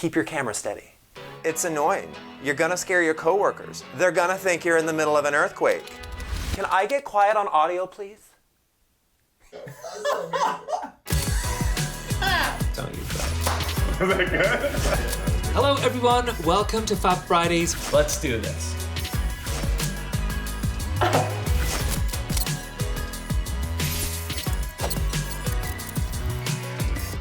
keep your camera steady. It's annoying. You're gonna scare your coworkers. They're gonna think you're in the middle of an earthquake. Can I get quiet on audio, please? Don't use that. Is that good? Hello, everyone. Welcome to Fab Fridays. Let's do this.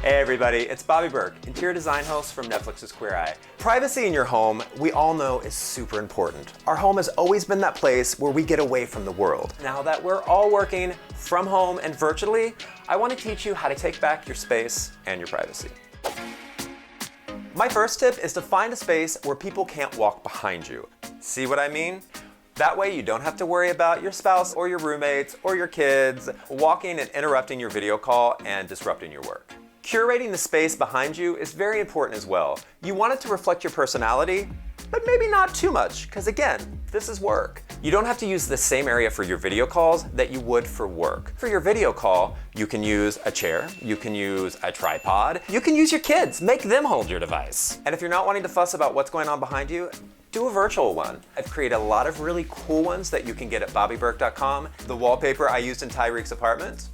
Hey everybody, it's Bobby Burke, interior design host from Netflix's Queer Eye. Privacy in your home, we all know, is super important. Our home has always been that place where we get away from the world. Now that we're all working from home and virtually, I want to teach you how to take back your space and your privacy. My first tip is to find a space where people can't walk behind you. See what I mean? That way you don't have to worry about your spouse or your roommates or your kids walking and interrupting your video call and disrupting your work. Curating the space behind you is very important as well. You want it to reflect your personality, but maybe not too much, because again, this is work. You don't have to use the same area for your video calls that you would for work. For your video call, you can use a chair, you can use a tripod, you can use your kids, make them hold your device. And if you're not wanting to fuss about what's going on behind you, do a virtual one. I've created a lot of really cool ones that you can get at bobbyburke.com. The wallpaper I used in Tyreek's apartment,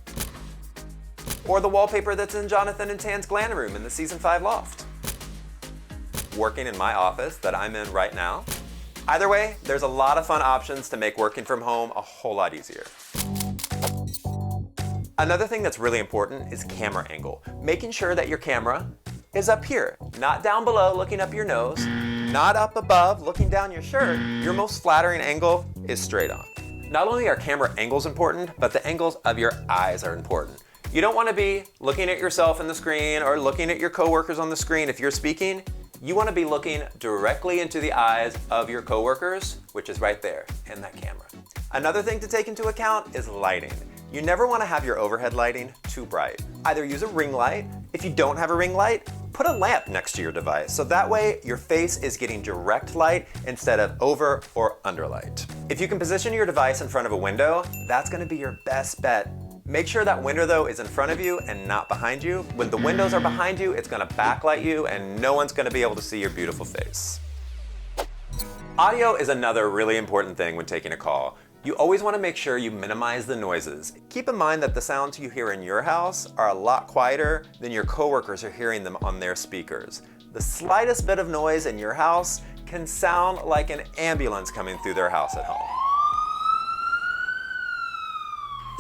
or the wallpaper that's in Jonathan and Tan's glam room in the season 5 loft. Working in my office that I'm in right now. Either way, there's a lot of fun options to make working from home a whole lot easier. Another thing that's really important is camera angle. Making sure that your camera is up here, not down below looking up your nose, not up above looking down your shirt. Your most flattering angle is straight on. Not only are camera angles important, but the angles of your eyes are important. You don't want to be looking at yourself in the screen or looking at your coworkers on the screen if you're speaking. You want to be looking directly into the eyes of your coworkers, which is right there in that camera. Another thing to take into account is lighting. You never want to have your overhead lighting too bright. Either use a ring light. If you don't have a ring light, put a lamp next to your device, so that way your face is getting direct light instead of over or under light. If you can position your device in front of a window, that's going to be your best bet. Make sure that window though is in front of you and not behind you. When the windows are behind you, it's gonna backlight you and no one's gonna be able to see your beautiful face. Audio is another really important thing when taking a call. You always wanna make sure you minimize the noises. Keep in mind that the sounds you hear in your house are a lot quieter than your coworkers are hearing them on their speakers. The slightest bit of noise in your house can sound like an ambulance coming through their house at home.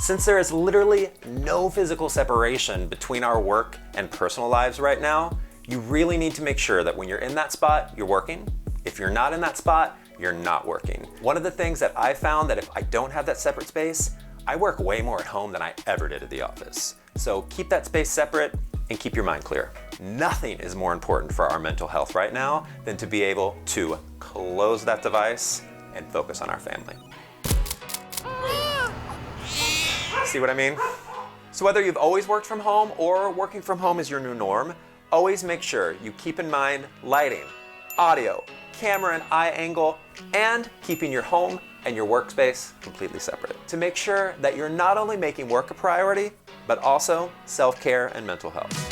Since there is literally no physical separation between our work and personal lives right now, you really need to make sure that when you're in that spot, you're working. If you're not in that spot, you're not working. One of the things that I found that if I don't have that separate space, I work way more at home than I ever did at the office. So keep that space separate and keep your mind clear. Nothing is more important for our mental health right now than to be able to close that device and focus on our family. See what I mean? So whether you've always worked from home or working from home is your new norm, always make sure you keep in mind lighting, audio, camera and eye angle, and keeping your home and your workspace completely separate to make sure that you're not only making work a priority, but also self-care and mental health.